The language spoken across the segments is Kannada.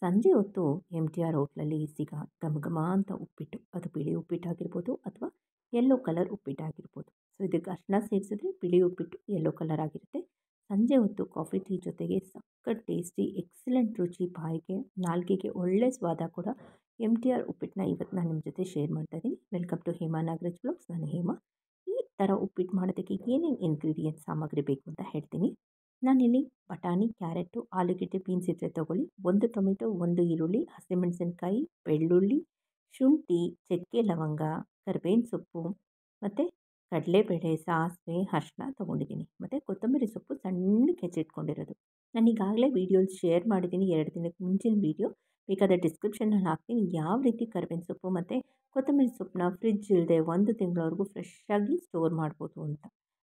ಸಂಜೆ ಹೊತ್ತು MTR ಹೋಟ್ಲಲ್ಲಿ ಸಿಗೋ ಘಮ ಘಮ ಅಂತ ಉಪ್ಪಿಟ್ಟು, ಅದು ಬಿಳಿ ಉಪ್ಪಿಟ್ಟಾಗಿರ್ಬೋದು ಅಥವಾ ಯೆಲ್ಲೋ ಕಲರ್ ಉಪ್ಪಿಟ್ಟಾಗಿರ್ಬೋದು. ಸೊ ಇದಕ್ಕೆ ಅರಿಶಿನ ಸೇರಿಸಿದ್ರೆ ಬಿಳಿ ಉಪ್ಪಿಟ್ಟು ಯೆಲ್ಲೋ ಕಲರ್ ಆಗಿರುತ್ತೆ. ಸಂಜೆ ಹೊತ್ತು ಕಾಫಿ ಟೀ ಜೊತೆಗೆ ಸಖತ್ ಟೇಸ್ಟಿ ಎಕ್ಸಲೆಂಟ್ ರುಚಿ, ಬಾಯಿಗೆ ನಾಲಿಗೆಗೆ ಒಳ್ಳೆ ಸ್ವಾದ ಕೂಡ MTR ಉಪ್ಪಿಟ್ಟನ್ನ ಇವತ್ತು ನಾನು ನಿಮ್ಮ ಜೊತೆ ಶೇರ್ ಮಾಡ್ತಾಯಿದ್ದೀನಿ. Welcome to Hema Nagaraj blogs. ನಾನು ಹೇಮಾ. ಈ ಥರ ಉಪ್ಪಿಟ್ಟು ಮಾಡೋದಕ್ಕೆ ಏನೇನು ಇಂಗ್ರೀಡಿಯೆಂಟ್ಸ್ ಸಾಮಗ್ರಿ ಬೇಕು ಅಂತ ಹೇಳ್ತೀನಿ. ನಾನಿಲ್ಲಿ ಬಟಾಣಿ, ಕ್ಯಾರೆಟು, ಆಲೂಗೆಡ್ಡೆ, ಬೀನ್ಸ್ ಇದ್ದರೆ ತೊಗೊಳ್ಳಿ. 1 ಟೊಮೆಟೊ, 1 ಈರುಳ್ಳಿ, ಹಸಿಮೆಣಸಿನ್ಕಾಯಿ, ಬೆಳ್ಳುಳ್ಳಿ, ಶುಂಠಿ, ಚಕ್ಕೆ, ಲವಂಗ, ಕರಿಬೇವಿನ ಸೊಪ್ಪು ಮತ್ತು ಕಡಲೆಬೇಳೆ, ಸಾಸಿವೆ, ಅರಿಶಿನ ತೊಗೊಂಡಿದ್ದೀನಿ. ಮತ್ತು ಕೊತ್ತಂಬರಿ ಸೊಪ್ಪು ಸಣ್ಣಗೆ ಹೆಚ್ಚಿಟ್ಕೊಂಡಿರೋದು. ನಾನು ಈಗಾಗಲೇ ವೀಡಿಯೋಸ್ ಶೇರ್ ಮಾಡಿದ್ದೀನಿ 2 ದಿನಕ್ಕೆ ಮುಂಚಿನ ವೀಡಿಯೋ. ಬೇಕಾದರೆ ಡಿಸ್ಕ್ರಿಪ್ಷನಲ್ಲಿ ಹಾಕ್ತೀನಿ. ಯಾವ ರೀತಿ ಕರಿಬೇವಿನ ಸೊಪ್ಪು ಮತ್ತು ಕೊತ್ತಂಬರಿ ಸೊಪ್ಪನ್ನ ಫ್ರಿಡ್ಜ್ ಇಲ್ಲದೆ 1 ತಿಂಗಳವರೆಗೂ ಫ್ರೆಶ್ಶಾಗಿ ಸ್ಟೋರ್ ಮಾಡ್ಬೋದು ಅಂತ.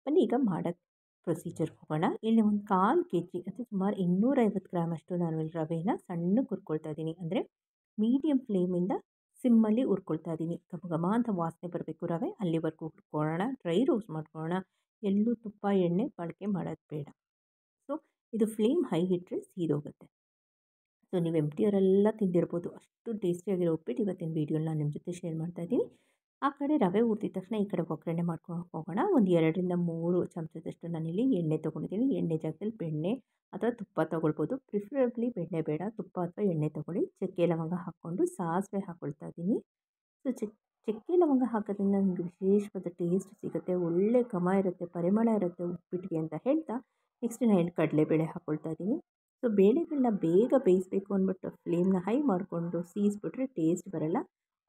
ಬನ್ನಿ ಈಗ ಮಾಡೋಕ್ಕೆ ಪ್ರೊಸೀಜರ್ಗೆ ಹೋಗೋಣ. ಇಲ್ಲಿ ಒಂದು 1/4 kg ಅಥವಾ ಸುಮಾರು 250 ಗ್ರಾಮಷ್ಟು ನಾನು ಇಲ್ಲಿ ರವೆನ ಸಣ್ಣಗೆ ಹುರ್ಕೊಳ್ತಾ ಇದ್ದೀನಿ. ಅಂದರೆ ಮೀಡಿಯಮ್ ಫ್ಲೇಮಿಂದ ಸಿಮ್ಮಲ್ಲಿ ಹುರ್ಕೊಳ್ತಾ ಇದ್ದೀನಿ. ಘಮ ಘಮ ಅಂತ ವಾಸನೆ ಬರಬೇಕು ರವೆ, ಅಲ್ಲಿವರೆಗೂ ಹುರ್ಕೊಳ್ಳೋಣ. ಡ್ರೈ ರೋಸ್ಟ್ ಮಾಡ್ಕೊಳ್ಳೋಣ. ಎಲ್ಲೂ ತುಪ್ಪ ಎಣ್ಣೆ ಬಳಕೆ ಮಾಡೋದು ಬೇಡ. ಸೊ ಇದು ಫ್ಲೇಮ್ ಹೈ ಇಟ್ಟರೆ ಸೀದೋಗುತ್ತೆ. ಸೊ ನೀವು MTR ಎಲ್ಲ ತಿಂದಿರ್ಬೋದು, ಅಷ್ಟು ಟೇಸ್ಟಿಯಾಗಿರೋ ಉಪ್ಪಿಟ್ಟು ಇವತ್ತಿನ ವೀಡಿಯೋಲಿ ನಾನು ನಿಮ್ಮ ಜೊತೆ ಶೇರ್ ಮಾಡ್ತಾಯಿದ್ದೀನಿ. ಆ ಕಡೆ ರವೆ ಹುರಿದಿದ ತಕ್ಷಣ ಈ ಕಡೆ ಒಗ್ಗರಣೆ ಮಾಡ್ಕೊಂಡು ಹೋಗೋಣ. ಒಂದು 2 ರಿಂದ 3 ಚಮಚದಷ್ಟು ನಾನಿಲ್ಲಿ ಎಣ್ಣೆ ತೊಗೊಂಡಿದ್ದೀನಿ. ಎಣ್ಣೆ ಜಾಗದಲ್ಲಿ ಬೆಣ್ಣೆ ಅಥವಾ ತುಪ್ಪ ತೊಗೊಳ್ಬೋದು. ಪ್ರಿಫರೇಬ್ಲಿ ಬೆಣ್ಣೆ ಬೇಡ, ತುಪ್ಪ ಅಥವಾ ಎಣ್ಣೆ ತೊಗೊಳ್ಳಿ. ಚಕ್ಕೆ ಲವಂಗ ಹಾಕ್ಕೊಂಡು ಸಾಸಿವೆ ಹಾಕ್ಕೊಳ್ತಾ ಇದ್ದೀನಿ. ಸೊ ಚಕ್ಕೆ ಲವಂಗ ಹಾಕೋದ್ರಿಂದ ನಮಗೆ ವಿಶೇಷವಾದ ಟೇಸ್ಟ್ ಸಿಗುತ್ತೆ, ಒಳ್ಳೆ ಘಮ ಇರುತ್ತೆ, ಪರಿಮಳ ಇರುತ್ತೆ ಉಪ್ಪಿಟ್ಟಿಗೆ ಅಂತ ಹೇಳ್ತಾ ನೆಕ್ಸ್ಟ್ ನಾನು ಇಲ್ಲಿ ಕಡಲೆಬೇಳೆ ಹಾಕ್ಕೊಳ್ತಾ ಇದ್ದೀನಿ. ಸೊ ಬೇಳೆಗಳನ್ನ ಬೇಗ ಬೇಯಿಸಬೇಕು ಅಂದ್ಬಿಟ್ಟು ಫ್ಲೇಮ್ನ ಹೈ ಮಾಡಿಕೊಂಡು ಸೀಸ್ಬಿಟ್ರೆ ಟೇಸ್ಟ್ ಬರೋಲ್ಲ.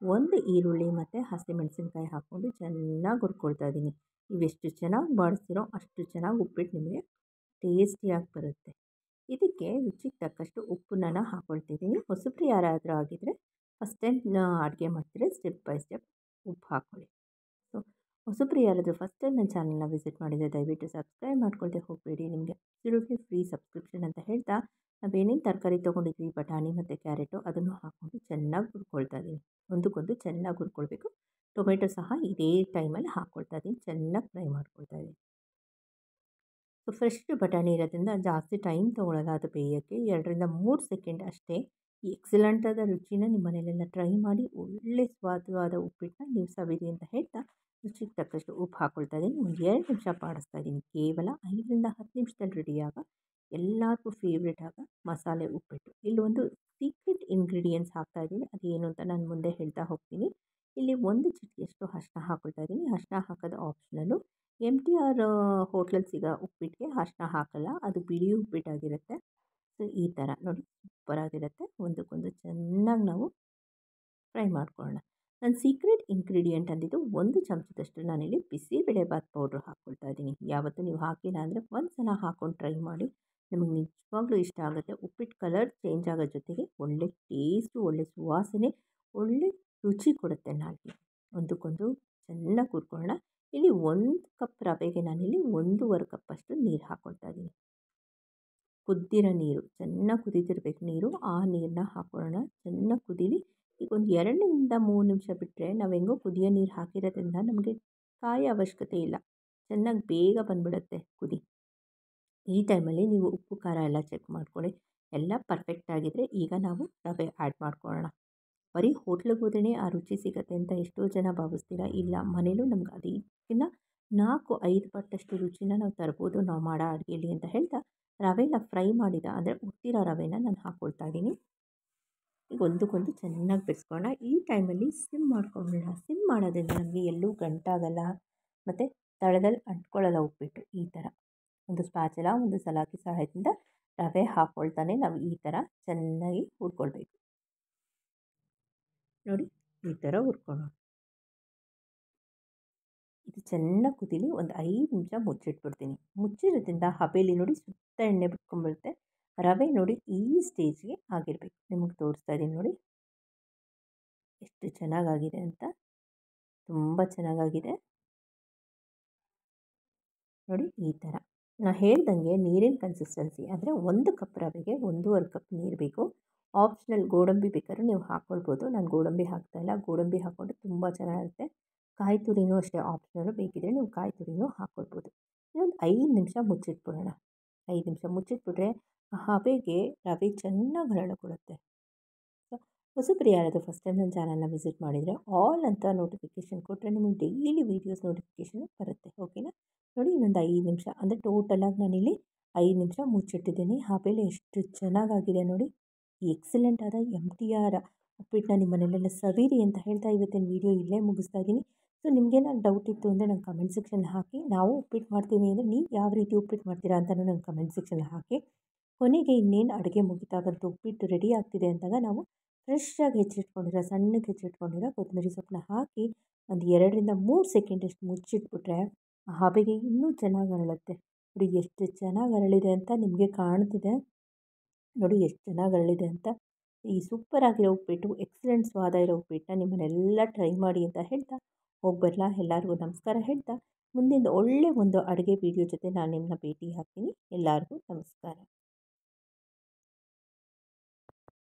1 ಈರುಳ್ಳಿ ಮತ್ತು ಹಸಿಮೆಣಸಿನ್ಕಾಯಿ ಹಾಕ್ಕೊಂಡು ಚೆನ್ನಾಗಿ ಹುರ್ಕೊಳ್ತಾ ಇದ್ದೀನಿ. ನೀವೆಷ್ಟು ಚೆನ್ನಾಗಿ ಬಾಡಿಸ್ತೀರೋ ಅಷ್ಟು ಚೆನ್ನಾಗಿ ಉಪ್ಪಿಟ್ಟು ನಿಮಗೆ ಟೇಸ್ಟಿಯಾಗಿ ಬರುತ್ತೆ. ಇದಕ್ಕೆ ರುಚಿಗೆ ತಕ್ಕಷ್ಟು ಉಪ್ಪನ್ನ ನಾನು ಹಾಕ್ಕೊಳ್ತಿದ್ದೀನಿ. ಹೊಸಬ್ರು ಯಾರಾದರೂ ಆಗಿದ್ದರೆ ಫಸ್ಟ್ ಟೈಮ್ ಅಡುಗೆ ಮಾಡ್ತಿದ್ರೆ ಸ್ಟೆಪ್ ಬೈ ಸ್ಟೆಪ್ ಉಪ್ಪು ಹಾಕ್ಕೊಳ್ಳಿ. ಸೊ ಹೊಸಬ್ರು ಯಾರಾದರೂ ಫಸ್ಟ್ ಟೈಮ್ ನನ್ನ ಚಾನಲ್ನ ವಿಸಿಟ್ ಮಾಡಿದರೆ ದಯವಿಟ್ಟು ಸಬ್ಸ್ಕ್ರೈಬ್ ಮಾಡ್ಕೊಳ್ದೆ ಹೋಗಬೇಡಿ. ನಿಮಗೆ ಅಬ್ಸಲ್ಯೂಟ್ಲಿ ಫ್ರೀ ಸಬ್ಸ್ಕ್ರಿಪ್ಷನ್ ಅಂತ ಹೇಳ್ತಾ ನಾವೇನೇನು ತರಕಾರಿ ತೊಗೊಂಡಿದ್ವಿ, ಬಟಾಣಿ ಮತ್ತು ಕ್ಯಾರೆಟು, ಅದನ್ನು ಹಾಕ್ಕೊಂಡು ಚೆನ್ನಾಗಿ ಹುರ್ಕೊಳ್ತಾ ಇದ್ದೀನಿ. ಒಂದಕ್ಕೊಂದು ಚೆನ್ನಾಗಿ ಹುರ್ಕೊಳ್ಬೇಕು. ಟೊಮೆಟೊ ಸಹ ಇದೇ ಟೈಮಲ್ಲಿ ಹಾಕ್ಕೊಳ್ತಾ ಇದ್ದೀನಿ. ಚೆನ್ನಾಗಿ ಫ್ರೈ ಮಾಡ್ಕೊಳ್ತಾ ಇದ್ದೀನಿ. ಸೊ ಫ್ರೆಶ್ ಬಟಾಣಿ ಇರೋದ್ರಿಂದ ಜಾಸ್ತಿ ಟೈಮ್ ತೊಗೊಳ್ಳಲ್ಲ ಅದು ಬೇಯೋಕ್ಕೆ. 2 ರಿಂದ 3 ಸೆಕೆಂಡ್ ಅಷ್ಟೇ. ಈ ಎಕ್ಸಲೆಂಟಾದ ರುಚಿನ ನಿಮ್ಮ ಮನೆಯಲ್ಲೆಲ್ಲ ಟ್ರೈ ಮಾಡಿ ಒಳ್ಳೆ ಸ್ವಾದವಾದ ಉಪ್ಪಿಟ್ಟನ್ನ ನೀವು ಸವಿರಿ ಅಂತ ಹೇಳ್ತಾ ರುಚಿಗೆ ತಕ್ಕಷ್ಟು ಉಪ್ಪು ಹಾಕ್ಕೊಳ್ತಾ ಇದ್ದೀನಿ. ಒಂದು 2 ನಿಮಿಷ ಬಾಡಿಸ್ತಾ ಇದ್ದೀನಿ. ಕೇವಲ 5 ರಿಂದ 10 ನಿಮಿಷದಲ್ಲಿ ರೆಡಿಯಾಗ ಎಲ್ಲರಿಗೂ ಫೇವ್ರೇಟ್ ಆಗ ಮಸಾಲೆ ಉಪ್ಪಿಟ್ಟು. ಇಲ್ಲೊಂದು ಸೀಕ್ರೆಟ್ ಇಂಗ್ರೀಡಿಯೆಂಟ್ಸ್ ಹಾಕ್ತಾ ಇದ್ದೀನಿ. ಅದೇನು ಅಂತ ನಾನು ಮುಂದೆ ಹೇಳ್ತಾ ಹೋಗ್ತೀನಿ. ಇಲ್ಲಿ 1 ಚಿಟಿಕೆಯಷ್ಟು ಅರಿಶಿನ ಹಾಕ್ಕೊಳ್ತಾ ಇದ್ದೀನಿ. ಅರಿಶಿನ ಹಾಕೋದು ಆಪ್ಷನಲ್ಲು. MTR ಹೋಟ್ಲಲ್ಲಿ ಸಿಗೋ ಉಪ್ಪಿಟ್ಟಿಗೆ ಅರಿಶಿನ ಹಾಕಲ್ಲ, ಅದು ಬಿಳಿ ಉಪ್ಪಿಟ್ಟಾಗಿರುತ್ತೆ. ಸೊ ಈ ಥರ ನೋಡಿ ಸೂಪರಾಗಿರುತ್ತೆ. ಒಂದಕ್ಕೊಂದು ಚೆನ್ನಾಗಿ ನಾವು ಫ್ರೈ ಮಾಡ್ಕೊಳ್ಳೋಣ. ನನ್ನ ಸೀಕ್ರೆಟ್ ಇಂಗ್ರೀಡಿಯೆಂಟ್ ಅಂದಿದ್ದು 1 ಚಮಚದಷ್ಟು ನಾನಿಲ್ಲಿ ಬಿಸಿಬೇಳೆಬಾತ್ ಪೌಡ್ರ್ ಹಾಕ್ಕೊಳ್ತಾ ಇದ್ದೀನಿ. ಯಾವತ್ತೂ ನೀವು ಹಾಕಿಲ್ಲ ಅಂದರೆ ಒಂದು ಸಲ ಹಾಕ್ಕೊಂಡು ಟ್ರೈ ಮಾಡಿ, ನಿಮಗೆ ನಿಜವಾಗ್ಲೂ ಇಷ್ಟ ಆಗುತ್ತೆ. ಉಪ್ಪಿಟ್ಟು ಕಲರ್ ಚೇಂಜ್ ಆಗೋ ಜೊತೆಗೆ ಒಳ್ಳೆ ಟೇಸ್ಟು, ಒಳ್ಳೆ ಸುವಾಸನೆ, ಒಳ್ಳೆ ರುಚಿ ಕೊಡುತ್ತೆ ನಾಲಿಗೆಗೆ. ಒಂದಕ್ಕೊಂದು ಚೆನ್ನಾಗಿ ಹುರ್ಕೊಳ್ಳೋಣ. ಇಲ್ಲಿ 1 ಕಪ್ ರವೆಗೆ ನಾನಿಲ್ಲಿ 1.5 ಕಪ್ಪಷ್ಟು ನೀರು ಹಾಕ್ಕೊಳ್ತಾ ಇದ್ದೀನಿ. ಕುದ್ದಿರೋ ನೀರು, ಚೆನ್ನಾಗಿ ಕುದೀತಿರ್ಬೇಕು ನೀರು. ಆ ನೀರನ್ನ ಹಾಕ್ಕೊಳ್ಳೋಣ. ಚೆನ್ನಾಗಿ ಕುದೀಲಿ. ಈಗ ಒಂದು 2 ರಿಂದ 3 ನಿಮಿಷ ಬಿಟ್ಟರೆ ನಾವು ಹೆಂಗೋ ಕುದಿಯೋ ನೀರು ಹಾಕಿರೋದ್ರಿಂದ ನಮಗೆ ಕಾಯೋ ಅವಶ್ಯಕತೆ ಇಲ್ಲ. ಚೆನ್ನಾಗಿ ಬೇಗ ಬಂದುಬಿಡುತ್ತೆ ಕುದಿ. ಈ ಟೈಮಲ್ಲಿ ನೀವು ಉಪ್ಪು ಖಾರ ಎಲ್ಲ ಚೆಕ್ ಮಾಡ್ಕೊಳ್ಳಿ. ಎಲ್ಲ ಪರ್ಫೆಕ್ಟಾಗಿದ್ದರೆ ಈಗ ನಾವು ರವೆ ಆ್ಯಡ್ ಮಾಡ್ಕೊಳ್ಳೋಣ. ಬರೀ ಹೋಟ್ಲಿಗೆ ಹೋದ್ರೇ ಆ ರುಚಿ ಸಿಗುತ್ತೆ ಅಂತ ಎಷ್ಟೋ ಜನ ಭಾವಿಸ್ತೀರಾ. ಇಲ್ಲ, ಮನೇಲೂ ನಮ್ಗೆ ಅದಕ್ಕಿಂತ 4-5 ಪಟ್ಟಷ್ಟು ರುಚಿನ ನಾವು ತರ್ಬೋದು ನಾವು ಮಾಡೋ ಅಡುಗೆಯಲ್ಲಿ ಅಂತ ಹೇಳ್ತಾ ರವೆನ ಫ್ರೈ ಮಾಡಿದ ಅಂದರೆ ಉತ್ತಿರೋ ರವೆನ ನಾನು ಹಾಕ್ಕೊಳ್ತಾ ಇದ್ದೀನಿ. ಈಗ ಒಂದಕ್ಕೊಂದು ಚೆನ್ನಾಗಿ ಬೆರೆಸ್ಕೊಳ್ಳೋಣ. ಈ ಟೈಮಲ್ಲಿ ಸಿಮ್ ಮಾಡ್ಕೊಳ್ಳೋಣ. ಸಿಮ್ ಮಾಡೋದ್ರಿಂದ ನಮಗೆ ಎಲ್ಲೂ ಗಂಟಾಗಲ್ಲ ಮತ್ತು ತಳದಲ್ಲಿ ಅಂಟ್ಕೊಳ್ಳಲ್ಲ ಉಪ್ಪಿಟ್ಟು. ಈ ಥರ ಒಂದು ಸ್ಪ್ಯಾಚುಲ, ಒಂದು ಸಲಾಕಿ ಸಹಾಯದಿಂದ ರವೆ ಹಾಕ್ಕೊಳ್ತಾನೆ ನಾವು ಈ ಥರ ಚೆನ್ನಾಗಿ ಹುರ್ಕೊಳ್ಬೇಕು. ನೋಡಿ ಈ ಥರ ಹುರ್ಕೊಳ್ಳೋಣ. ಇದು ಚೆನ್ನಾಗಿ ಕುದೀಲಿ. ಒಂದು 5 ನಿಮಿಷ ಮುಚ್ಚಿಟ್ಬಿಡ್ತೀನಿ. ಮುಚ್ಚಿರೋದ್ರಿಂದ ಹಬೆಯಲ್ಲಿ ನೋಡಿ ಸುತ್ತ ಎಣ್ಣೆ ಬಿಟ್ಕೊಂಡ್ಬಿಡುತ್ತೆ. ರವೆ ನೋಡಿ ಈ ಸ್ಟೇಜ್ಗೆ ಆಗಿರಬೇಕು. ನಿಮಗೆ ತೋರಿಸ್ತಾ ಇದ್ದೀನಿ ನೋಡಿ ಎಷ್ಟು ಚೆನ್ನಾಗಾಗಿದೆ ಅಂತ. ತುಂಬ ಚೆನ್ನಾಗಾಗಿದೆ ನೋಡಿ. ಈ ಥರ ನಾನು ಹೇಳ್ದಂಗೆ ನೀರಿನ ಕನ್ಸಿಸ್ಟೆನ್ಸಿ ಅಂದರೆ 1 ಕಪ್ ರವೆಗೆ 1.5 ಕಪ್ ನೀರು ಬೇಕು. ಆಪ್ಷನಲ್ ಗೋಡಂಬಿ ಬೇಕಾದ್ರೆ ನೀವು ಹಾಕ್ಕೊಳ್ಬೋದು. ನಾನು ಗೋಡಂಬಿ ಹಾಕ್ತಾಯಿಲ್ಲ. ಗೋಡಂಬಿ ಹಾಕ್ಕೊಂಡ್ರೆ ತುಂಬ ಚೆನ್ನಾಗಿರುತ್ತೆ. ಕಾಯಿ ತುರಿನೂ ಅಷ್ಟೇ ಆಪ್ಷನಲ್ಲು. ಬೇಕಿದ್ದರೆ ನೀವು ಕಾಯಿ ತುರಿನೂ ಹಾಕ್ಕೊಳ್ಬೋದು. ಇನ್ನೊಂದು 5 ನಿಮಿಷ ಮುಚ್ಚಿಟ್ಬಿಡೋಣ. 5 ನಿಮಿಷ ಮುಚ್ಚಿಟ್ಬಿಟ್ರೆ ಹಬೆಗೆ ರವೆ ಚೆನ್ನಾಗಿ ಹರಳಿಕೊಳ್ಳುತ್ತೆ. ಹೊಸಬರು ಯಾರಾದರೂ ಫಸ್ಟ್ ಟೈಮ್ ನನ್ನ ಚಾನಲ್ನ ವಿಸಿಟ್ ಮಾಡಿದರೆ ಆಲ್ ಅಂತ ನೋಟಿಫಿಕೇಷನ್ ಕೊಟ್ಟರೆ ನಿಮಗೆ ಡೈಲಿ ವೀಡಿಯೋಸ್ ನೋಟಿಫಿಕೇಷನ್ ಬರುತ್ತೆ. ಓಕೆನಾ? ನೋಡಿ ಇನ್ನೊಂದು 5 ನಿಮಿಷ ಅಂದರೆ ಟೋಟಲಾಗಿ ನಾನಿಲ್ಲಿ 5 ನಿಮಿಷ ಮುಚ್ಚಿಟ್ಟಿದ್ದೀನಿ. ಆಮೇಲೆ ಎಷ್ಟು ಚೆನ್ನಾಗಾಗಿದೆ ನೋಡಿ. ಎಕ್ಸಲೆಂಟ್ ಆದ MTR ಉಪ್ಪಿಟ್ಟನ್ನ ನಿಮ್ಮ ಮನೆಯಲ್ಲೆಲ್ಲ ಸವಿರಿ ಅಂತ ಹೇಳ್ತಾ ಇವತ್ತಿನ ವೀಡಿಯೋ ಇಲ್ಲೇ ಮುಗಿಸ್ತಾ ಇದ್ದೀನಿ. ಸೊ ನಿಮಗೇನಾದ್ರು ಡೌಟ್ ಇತ್ತು ಅಂದರೆ ನಂಗೆ ಕಮೆಂಟ್ ಸೆಕ್ಷನ್ ಹಾಕಿ. ನಾವು ಉಪ್ಪಿಟ್ಟು ಮಾಡ್ತೀವಿ ಅಂದರೆ ನೀವು ಯಾವ ರೀತಿ ಉಪ್ಪಿಟ್ಟು ಮಾಡ್ತೀರಾ ಅಂತಲೂ ನಂಗೆ ಕಮೆಂಟ್ ಸೆಕ್ಷನ್ ಹಾಕಿ. ಕೊನೆಗೆ ಇನ್ನೇನು ಅಡುಗೆ ಮುಗಿತಾ ಬಂತು, ಉಪ್ಪಿಟ್ಟು ರೆಡಿ ಆಗ್ತಿದೆ ಅಂದಾಗ ನಾವು ಫ್ರೆಶ್ಶಾಗಿ ಹೆಚ್ಚಿಟ್ಕೊಂಡಿರೋ ಸಣ್ಣಗೆ ಹೆಚ್ಚಿಟ್ಕೊಂಡಿರೋ ಕೊತ್ತಂಬರಿ ಸೊಪ್ಪನ್ನ ಹಾಕಿ ಒಂದು 2ರಿಂದ 3 ಸೆಕೆಂಡಷ್ಟು ಮುಚ್ಚಿಟ್ಬಿಟ್ರೆ ಆ ಹಬೆಗೆ ಇನ್ನೂ ಚೆನ್ನಾಗಿ ಅರಳುತ್ತೆ. ನೋಡಿ ಎಷ್ಟು ಚೆನ್ನಾಗಿ ಅರಳಿದೆ ಅಂತ ನಿಮಗೆ ಕಾಣ್ತಿದೆ. ನೋಡಿ ಎಷ್ಟು ಚೆನ್ನಾಗಿ ಅರಳಿದೆ ಅಂತ. ಈ ಸೂಪರ್ ಆಗಿರೋ ಉಪ್ಪಿಟ್ಟು, ಎಕ್ಸಲೆಂಟ್ ಸ್ವಾದ ಇರೋ ಉಪ್ಪಿಟ್ಟನ್ನ ನಿಮ್ಮನ್ನೆಲ್ಲ ಟ್ರೈ ಮಾಡಿ ಅಂತ ಹೇಳ್ತಾ ಹೋಗ್ಬರಲ್ಲ. ಎಲ್ಲರಿಗೂ ನಮಸ್ಕಾರ ಹೇಳ್ತಾ ಮುಂದಿನ ಒಳ್ಳೆ ಒಂದು ಅಡುಗೆ ವೀಡಿಯೋ ಜೊತೆ ನಾನು ನಿಮ್ಮನ್ನ ಭೇಟಿ ಆಗ್ತೀನಿ. ಎಲ್ಲರಿಗೂ ನಮಸ್ಕಾರ.